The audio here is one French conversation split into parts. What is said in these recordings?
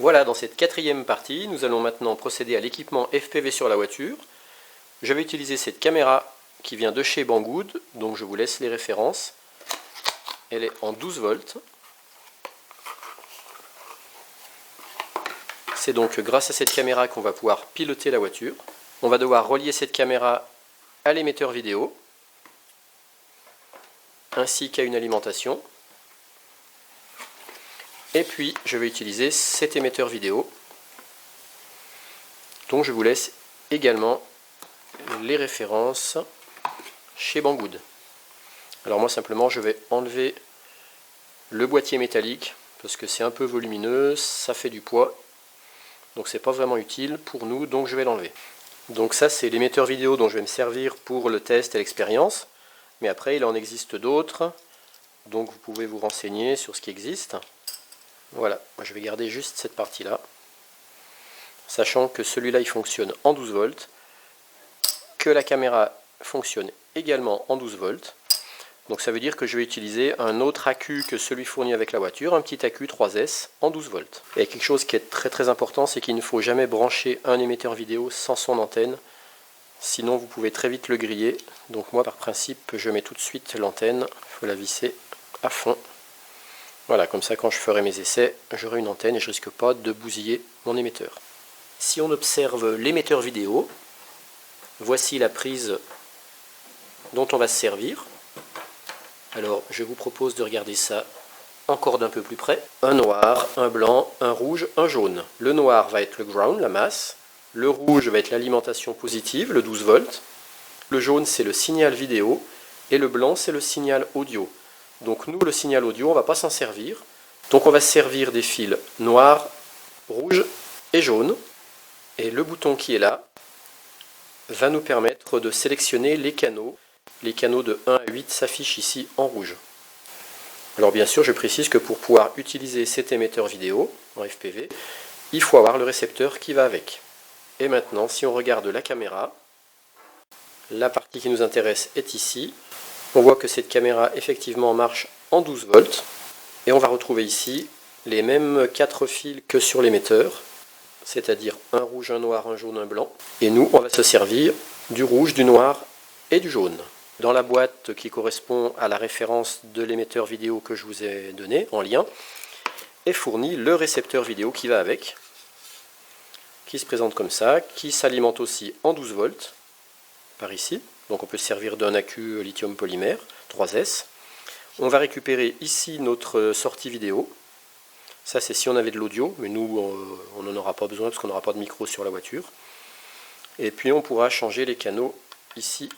Voilà, dans cette quatrième partie, nous allons maintenant procéder à l'équipement FPV sur la voiture. Je vais utiliser cette caméra qui vient de chez Banggood, donc je vous laisse les références. Elle est en 12 volts. C'est donc grâce à cette caméra qu'on va pouvoir piloter la voiture. On va devoir relier cette caméra à l'émetteur vidéo, ainsi qu'à une alimentation. Et puis je vais utiliser cet émetteur vidéo, dont je vous laisse également les références chez Banggood. Alors moi simplement je vais enlever le boîtier métallique parce que c'est un peu volumineux, ça fait du poids, donc c'est pas vraiment utile pour nous, donc je vais l'enlever. Donc ça c'est l'émetteur vidéo dont je vais me servir pour le test et l'expérience, mais après il en existe d'autres, donc vous pouvez vous renseigner sur ce qui existe. Voilà, moi je vais garder juste cette partie là, sachant que celui-là il fonctionne en 12 volts, que la caméra fonctionne également en 12 volts. Donc ça veut dire que je vais utiliser un autre accu que celui fourni avec la voiture, un petit accu 3S en 12 volts. Et quelque chose qui est très important, c'est qu'il ne faut jamais brancher un émetteur vidéo sans son antenne, sinon vous pouvez très vite le griller. Donc moi par principe je mets tout de suite l'antenne, il faut la visser à fond. Voilà, comme ça quand je ferai mes essais, j'aurai une antenne et je ne risque pas de bousiller mon émetteur. Si on observe l'émetteur vidéo, voici la prise dont on va se servir. Alors je vous propose de regarder ça encore d'un peu plus près. Un noir, un blanc, un rouge, un jaune. Le noir va être le ground, la masse. Le rouge va être l'alimentation positive, le 12 volts. Le jaune c'est le signal vidéo. Et le blanc c'est le signal audio. Donc nous, le signal audio, on ne va pas s'en servir. Donc on va se servir des fils noirs, rouges et jaunes. Et le bouton qui est là va nous permettre de sélectionner les canaux. Les canaux de 1 à 8 s'affichent ici en rouge. Alors bien sûr, je précise que pour pouvoir utiliser cet émetteur vidéo en FPV, il faut avoir le récepteur qui va avec. Et maintenant, si on regarde la caméra, la partie qui nous intéresse est ici. On voit que cette caméra effectivement marche en 12 volts. Et on va retrouver ici les mêmes 4 fils que sur l'émetteur, c'est-à-dire un rouge, un noir, un jaune, un blanc. Et nous, on va se servir du rouge, du noir et du jaune. Dans la boîte qui correspond à la référence de l'émetteur vidéo que je vous ai donné en lien, est fourni le récepteur vidéo qui va avec, qui se présente comme ça, qui s'alimente aussi en 12 volts, par ici. Donc on peut se servir d'un accu lithium polymère 3S. On va récupérer ici notre sortie vidéo. Ça c'est si on avait de l'audio, mais nous on n'en aura pas besoin parce qu'on n'aura pas de micro sur la voiture. Et puis on pourra changer les canaux ici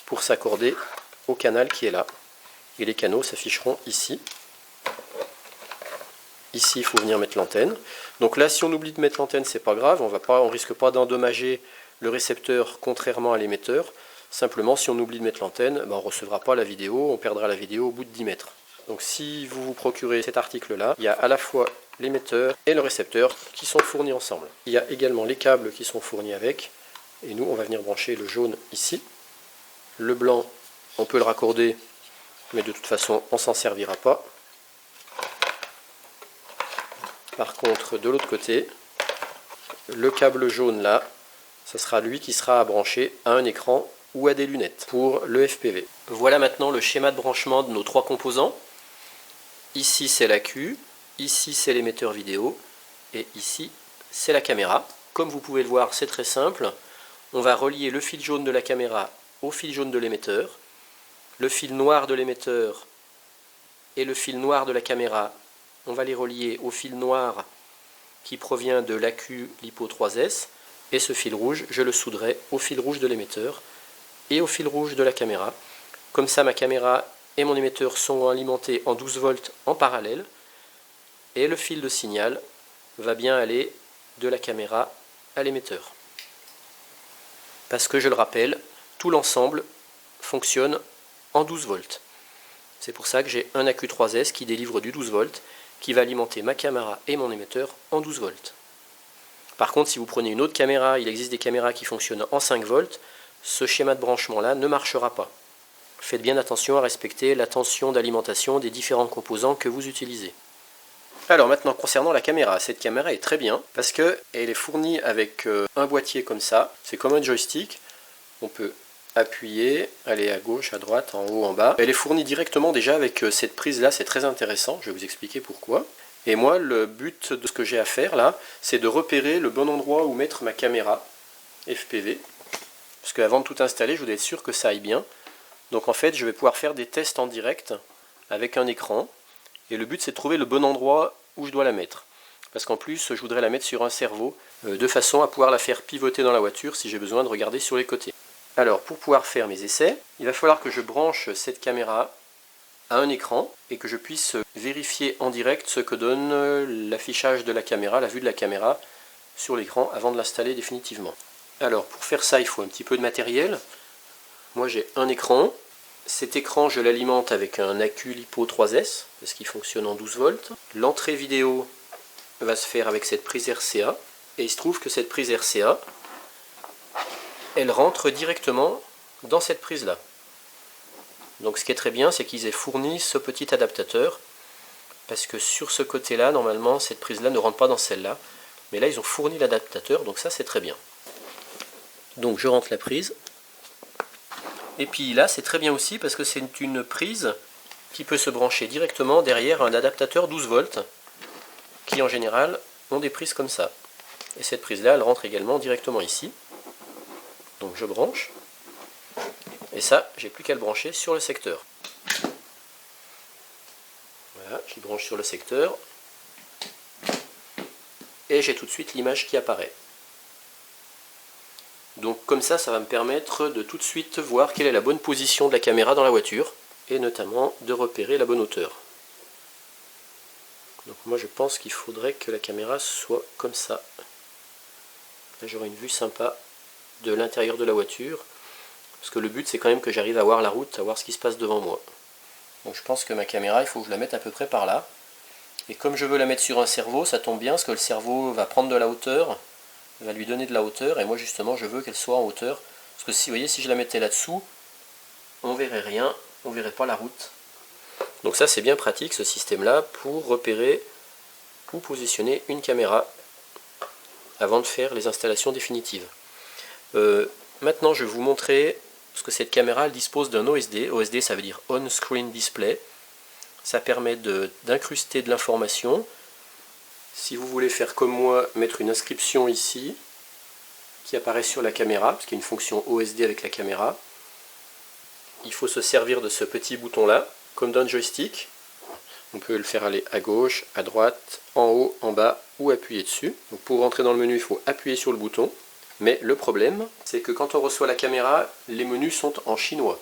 pour s'accorder au canal qui est là. Et les canaux s'afficheront ici. Ici il faut venir mettre l'antenne. Donc là si on oublie de mettre l'antenne c'est pas grave, on risque pas d'endommager le récepteur contrairement à l'émetteur. Simplement si on oublie de mettre l'antenne, on ne recevra pas la vidéo, on perdra la vidéo au bout de 10 mètres. Donc si vous vous procurez cet article là, il y a à la fois l'émetteur et le récepteur qui sont fournis ensemble. Il y a également les câbles qui sont fournis avec, et nous on va venir brancher le jaune ici. Le blanc on peut le raccorder, mais de toute façon on s'en servira pas. Par contre de l'autre côté, le câble jaune là, ça sera lui qui sera à brancher à un écran ou à des lunettes pour le FPV. Voilà maintenant le schéma de branchement de nos 3 composants. Ici c'est l'accu, ici c'est l'émetteur vidéo et ici c'est la caméra. Comme vous pouvez le voir, c'est très simple. On va relier le fil jaune de la caméra au fil jaune de l'émetteur, le fil noir de l'émetteur et le fil noir de la caméra, on va les relier au fil noir qui provient de l'accu LiPo 3S, et ce fil rouge, je le souderai au fil rouge de l'émetteur et au fil rouge de la caméra. Comme ça, ma caméra et mon émetteur sont alimentés en 12 volts en parallèle, et le fil de signal va bien aller de la caméra à l'émetteur. Parce que je le rappelle, tout l'ensemble fonctionne en 12 volts. C'est pour ça que j'ai un accu 3S qui délivre du 12 volts, qui va alimenter ma caméra et mon émetteur en 12 volts. Par contre, si vous prenez une autre caméra, il existe des caméras qui fonctionnent en 5 volts, ce schéma de branchement-là ne marchera pas. Faites bien attention à respecter la tension d'alimentation des différents composants que vous utilisez. Alors maintenant concernant la caméra, cette caméra est très bien parce qu'elle est fournie avec un boîtier comme ça, c'est comme un joystick, on peut appuyer, aller à gauche, à droite, en haut, en bas. Elle est fournie directement déjà avec cette prise là, c'est très intéressant, je vais vous expliquer pourquoi. Et moi le but de ce que j'ai à faire là, c'est de repérer le bon endroit où mettre ma caméra FPV. Parce qu'avant de tout installer, je voulais être sûr que ça aille bien. Donc en fait je vais pouvoir faire des tests en direct avec un écran. Et le but c'est de trouver le bon endroit où je dois la mettre. Parce qu'en plus je voudrais la mettre sur un cerveau, de façon à pouvoir la faire pivoter dans la voiture si j'ai besoin de regarder sur les côtés. Alors pour pouvoir faire mes essais, il va falloir que je branche cette caméra à un écran et que je puisse vérifier en direct ce que donne l'affichage de la caméra, la vue de la caméra sur l'écran avant de l'installer définitivement. Alors pour faire ça il faut un petit peu de matériel. Moi j'ai un écran. Cet écran je l'alimente avec un accu LiPo 3S parce qu'il fonctionne en 12 volts. L'entrée vidéo va se faire avec cette prise RCA et il se trouve que cette prise RCA elle rentre directement dans cette prise là. Donc ce qui est très bien c'est qu'ils aient fourni ce petit adaptateur parce que sur ce côté là normalement cette prise là ne rentre pas dans celle là, mais là ils ont fourni l'adaptateur donc ça c'est très bien. Donc je rentre la prise. Et puis là c'est très bien aussi parce que c'est une prise qui peut se brancher directement derrière un adaptateur 12 volts qui en général ont des prises comme ça. Et cette prise là elle rentre également directement ici. Donc je branche. Et ça j'ai plus qu'à le brancher sur le secteur. Voilà, j'y branche sur le secteur. Et j'ai tout de suite l'image qui apparaît. Donc comme ça va me permettre de tout de suite voir quelle est la bonne position de la caméra dans la voiture et notamment de repérer la bonne hauteur. Donc moi je pense qu'il faudrait que la caméra soit comme ça. Là j'aurai une vue sympa de l'intérieur de la voiture parce que le but c'est quand même que j'arrive à voir la route, à voir ce qui se passe devant moi. Donc je pense que ma caméra il faut que je la mette à peu près par là. Et comme je veux la mettre sur un cerveau, ça tombe bien parce que le cerveau va prendre de la hauteur, va lui donner de la hauteur, et moi justement je veux qu'elle soit en hauteur, parce que si vous voyez, si je la mettais là-dessous, on verrait rien, on verrait pas la route. Donc ça c'est bien pratique ce système là pour repérer ou positionner une caméra avant de faire les installations définitives. Maintenant je vais vous montrer, parce que cette caméra elle dispose d'un OSD, OSD ça veut dire On Screen Display, ça permet d'incruster de l'information. Si vous voulez faire comme moi, mettre une inscription ici, qui apparaît sur la caméra, parce qu'il y a une fonction OSD avec la caméra, il faut se servir de ce petit bouton là, comme d'un joystick. On peut le faire aller à gauche, à droite, en haut, en bas, ou appuyer dessus. Donc pour rentrer dans le menu, il faut appuyer sur le bouton. Mais le problème, c'est que quand on reçoit la caméra, les menus sont en chinois.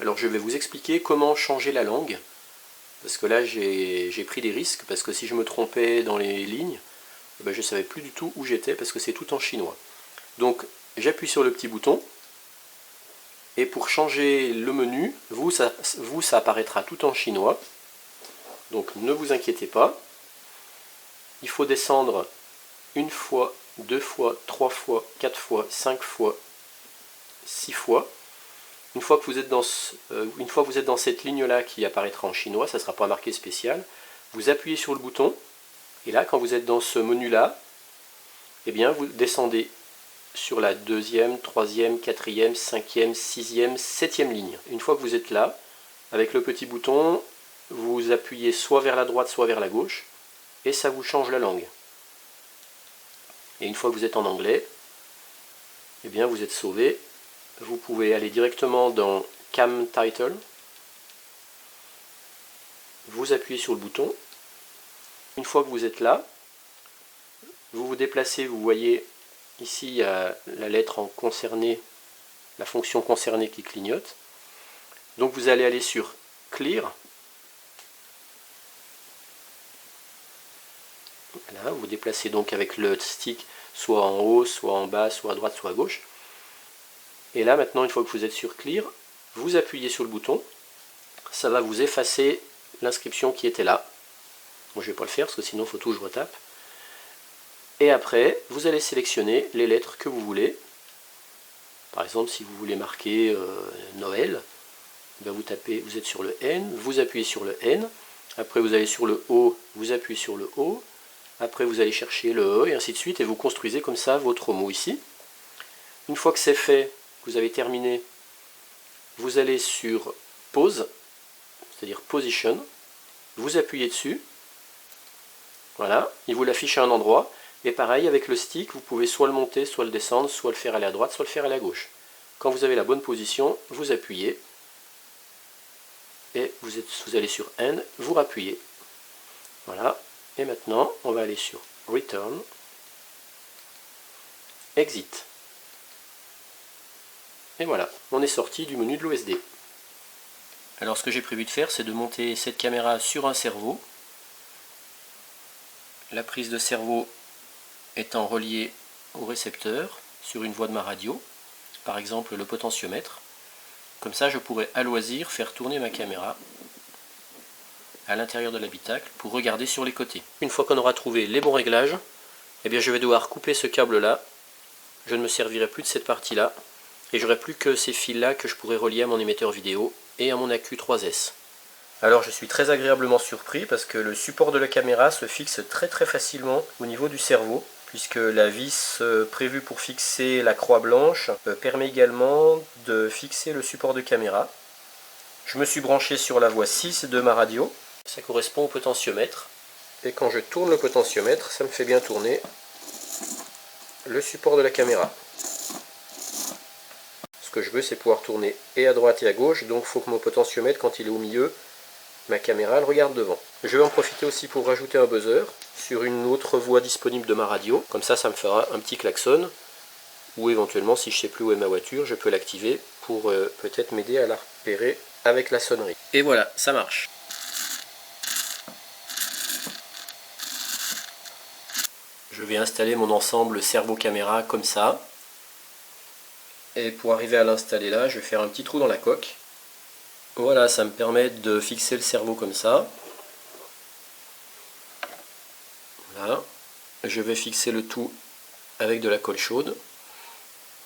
Alors je vais vous expliquer comment changer la langue. Parce que là j'ai pris des risques, parce que si je me trompais dans les lignes, je ne savais plus du tout où j'étais, parce que c'est tout en chinois. Donc j'appuie sur le petit bouton, et pour changer le menu, ça apparaîtra tout en chinois. Donc ne vous inquiétez pas, il faut descendre une fois, deux fois, trois fois, quatre fois, cinq fois, 6 fois. Une fois que vous êtes dans cette ligne-là qui apparaîtra en chinois, ça ne sera pas marqué spécial, vous appuyez sur le bouton, et là, quand vous êtes dans ce menu-là, eh bien, vous descendez sur la deuxième, troisième, quatrième, cinquième, sixième, septième ligne. Une fois que vous êtes là, avec le petit bouton, vous appuyez soit vers la droite, soit vers la gauche, et ça vous change la langue. Et une fois que vous êtes en anglais, eh bien, vous êtes sauvé. Vous pouvez aller directement dans Cam Title, vous appuyez sur le bouton. Une fois que vous êtes là, vous vous déplacez, vous voyez ici il y a la lettre en concerné, la fonction concernée qui clignote. Donc vous allez aller sur Clear. Là, vous vous déplacez donc avec le stick soit en haut, soit en bas, soit à droite, soit à gauche. Et là maintenant, une fois que vous êtes sur Clear, vous appuyez sur le bouton, ça va vous effacer l'inscription qui était là. Moi je ne vais pas le faire parce que sinon il faut tout que je retape. Et après, vous allez sélectionner les lettres que vous voulez. Par exemple, si vous voulez marquer Noël, vous êtes sur le N, vous appuyez sur le N. Après vous allez sur le haut, vous appuyez sur le haut. Après vous allez chercher le E et ainsi de suite et vous construisez comme ça votre mot ici. Une fois que c'est fait, vous avez terminé, vous allez sur pause, c'est-à-dire position, vous appuyez dessus, voilà, il vous l'affiche à un endroit, et pareil avec le stick, vous pouvez soit le monter, soit le descendre, soit le faire aller à droite, soit le faire aller à gauche. Quand vous avez la bonne position, vous appuyez, et vous allez sur End, vous rappuyez. Voilà, et maintenant on va aller sur Return, Exit. Et voilà, on est sorti du menu de l'OSD. Alors ce que j'ai prévu de faire, c'est de monter cette caméra sur un cerveau. La prise de cerveau étant reliée au récepteur sur une voie de ma radio, par exemple le potentiomètre. Comme ça, je pourrais à loisir faire tourner ma caméra à l'intérieur de l'habitacle pour regarder sur les côtés. Une fois qu'on aura trouvé les bons réglages, eh bien je vais devoir couper ce câble-là. Je ne me servirai plus de cette partie-là. Et j'aurai plus que ces fils là que je pourrais relier à mon émetteur vidéo et à mon AQ3S. Alors je suis très agréablement surpris parce que le support de la caméra se fixe très facilement au niveau du cerveau, puisque la vis prévue pour fixer la croix blanche permet également de fixer le support de caméra. Je me suis branché sur la voie 6 de ma radio, ça correspond au potentiomètre, et quand je tourne le potentiomètre, ça me fait bien tourner le support de la caméra. Ce que je veux, c'est pouvoir tourner et à droite et à gauche, donc il faut que mon potentiomètre, quand il est au milieu, ma caméra elle regarde devant. Je vais en profiter aussi pour rajouter un buzzer sur une autre voie disponible de ma radio, comme ça me fera un petit klaxon, ou éventuellement si je ne sais plus où est ma voiture, je peux l'activer pour peut-être m'aider à la repérer avec la sonnerie. Et voilà, ça marche. Je vais installer mon ensemble cerveau-caméra comme ça. Et pour arriver à l'installer là, je vais faire un petit trou dans la coque. Voilà, ça me permet de fixer le cerveau comme ça. Voilà. Je vais fixer le tout avec de la colle chaude.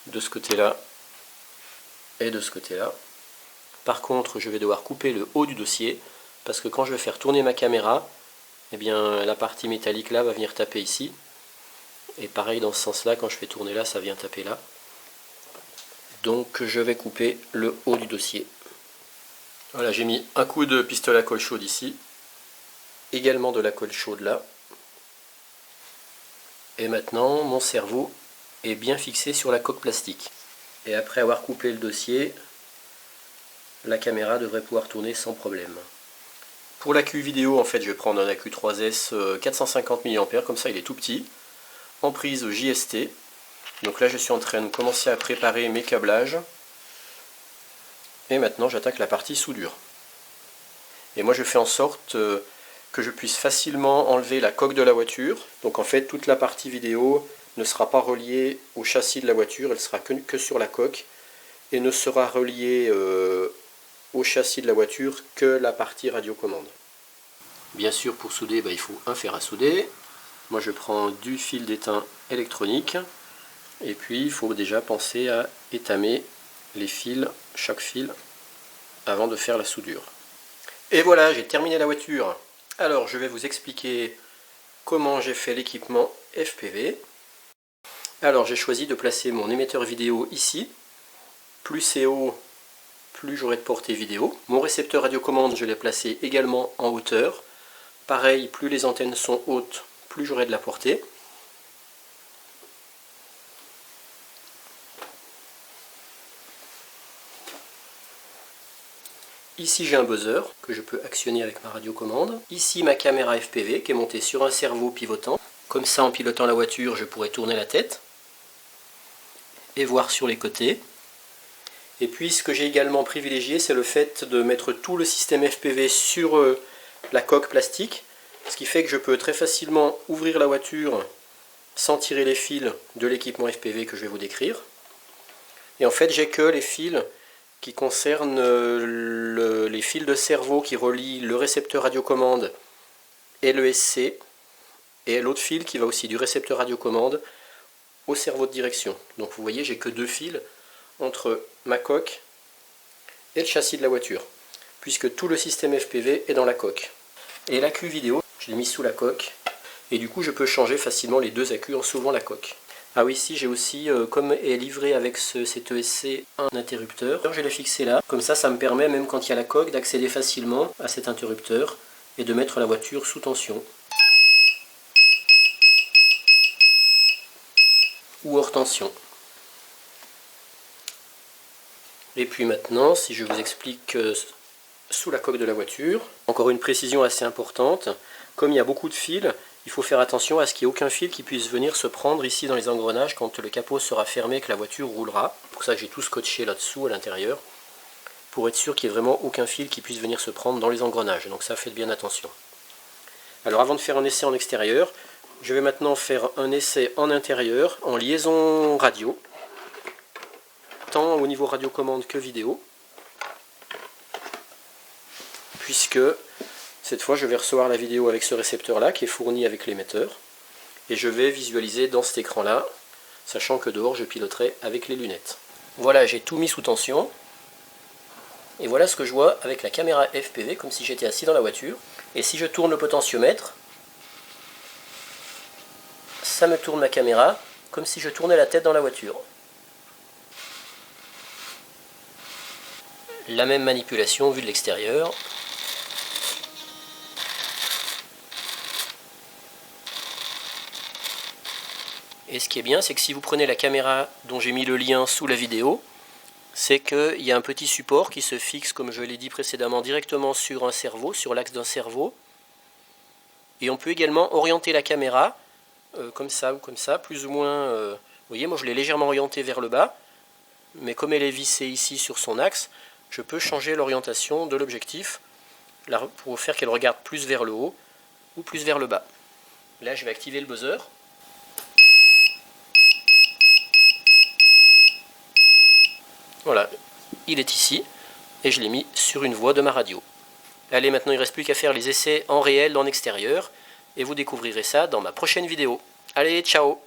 De ce côté-là et de ce côté-là. Par contre, je vais devoir couper le haut du dossier parce que quand je vais faire tourner ma caméra, eh bien, la partie métallique là va venir taper ici. Et pareil dans ce sens-là, quand je fais tourner là, ça vient taper là. Donc je vais couper le haut du dossier. Voilà, j'ai mis un coup de pistolet à colle chaude ici, également de la colle chaude là. Et maintenant mon cerveau est bien fixé sur la coque plastique. Et après avoir coupé le dossier, la caméra devrait pouvoir tourner sans problème. Pour l'AQ vidéo, en fait, je vais prendre un AQ3S 450 mAh, comme ça il est tout petit, en prise JST. Donc là je suis en train de commencer à préparer mes câblages. Et maintenant j'attaque la partie soudure. Et moi je fais en sorte que je puisse facilement enlever la coque de la voiture. Donc en fait toute la partie vidéo ne sera pas reliée au châssis de la voiture, elle sera que sur la coque. Et ne sera reliée au châssis de la voiture que la partie radiocommande. Bien sûr pour souder, il faut un fer à souder. Moi je prends du fil d'étain électronique. Et puis il faut déjà penser à étamer les fils, chaque fil, avant de faire la soudure. Et voilà, j'ai terminé la voiture. Alors je vais vous expliquer comment j'ai fait l'équipement FPV. Alors j'ai choisi de placer mon émetteur vidéo ici. Plus c'est haut, plus j'aurai de portée vidéo. Mon récepteur radiocommande, je l'ai placé également en hauteur. Pareil, plus les antennes sont hautes, plus j'aurai de la portée. Ici j'ai un buzzer que je peux actionner avec ma radiocommande. Ici ma caméra FPV qui est montée sur un cerveau pivotant. Comme ça en pilotant la voiture je pourrais tourner la tête et voir sur les côtés. Et puis ce que j'ai également privilégié, c'est le fait de mettre tout le système FPV sur la coque plastique. Ce qui fait que je peux très facilement ouvrir la voiture sans tirer les fils de l'équipement FPV que je vais vous décrire. Et en fait j'ai que les fils qui concerne les fils de cerveau qui relient le récepteur radiocommande et le SC, et l'autre fil qui va aussi du récepteur radiocommande au cerveau de direction. Donc vous voyez, j'ai que deux fils entre ma coque et le châssis de la voiture, puisque tout le système FPV est dans la coque. Et l'accu vidéo, je l'ai mis sous la coque. Et du coup, je peux changer facilement les deux accus en soulevant la coque. Ah oui, ici j'ai aussi, comme est livré avec cet ESC, un interrupteur. Je l'ai fixé là, comme ça me permet, même quand il y a la coque, d'accéder facilement à cet interrupteur et de mettre la voiture sous tension. Ou hors tension. Et puis maintenant, si je vous explique sous la coque de la voiture, encore une précision assez importante, comme il y a beaucoup de fils, il faut faire attention à ce qu'il n'y ait aucun fil qui puisse venir se prendre ici dans les engrenages quand le capot sera fermé et que la voiture roulera. C'est pour ça que j'ai tout scotché là-dessous à l'intérieur, pour être sûr qu'il n'y ait vraiment aucun fil qui puisse venir se prendre dans les engrenages. Donc ça, faites bien attention. Alors avant de faire un essai en extérieur, je vais maintenant faire un essai en intérieur, en liaison radio, tant au niveau radiocommande que vidéo, puisque cette fois je vais recevoir la vidéo avec ce récepteur là qui est fourni avec l'émetteur, et je vais visualiser dans cet écran là, sachant que dehors je piloterai avec les lunettes. Voilà, j'ai tout mis sous tension, et voilà ce que je vois avec la caméra FPV comme si j'étais assis dans la voiture. Et si je tourne le potentiomètre, ça me tourne ma caméra comme si je tournais la tête dans la voiture. La même manipulation vue de l'extérieur. Et ce qui est bien, c'est que si vous prenez la caméra dont j'ai mis le lien sous la vidéo, c'est qu'il y a un petit support qui se fixe, comme je l'ai dit précédemment, directement sur un cerveau, sur l'axe d'un cerveau. Et on peut également orienter la caméra, comme ça ou comme ça, plus ou moins. Vous voyez, moi je l'ai légèrement orientée vers le bas, mais comme elle est vissée ici sur son axe, je peux changer l'orientation de l'objectif pour faire qu'elle regarde plus vers le haut ou plus vers le bas. Là, je vais activer le buzzer. Voilà, il est ici et je l'ai mis sur une voie de ma radio. Allez, maintenant il ne reste plus qu'à faire les essais en réel, en extérieur, et vous découvrirez ça dans ma prochaine vidéo. Allez, ciao!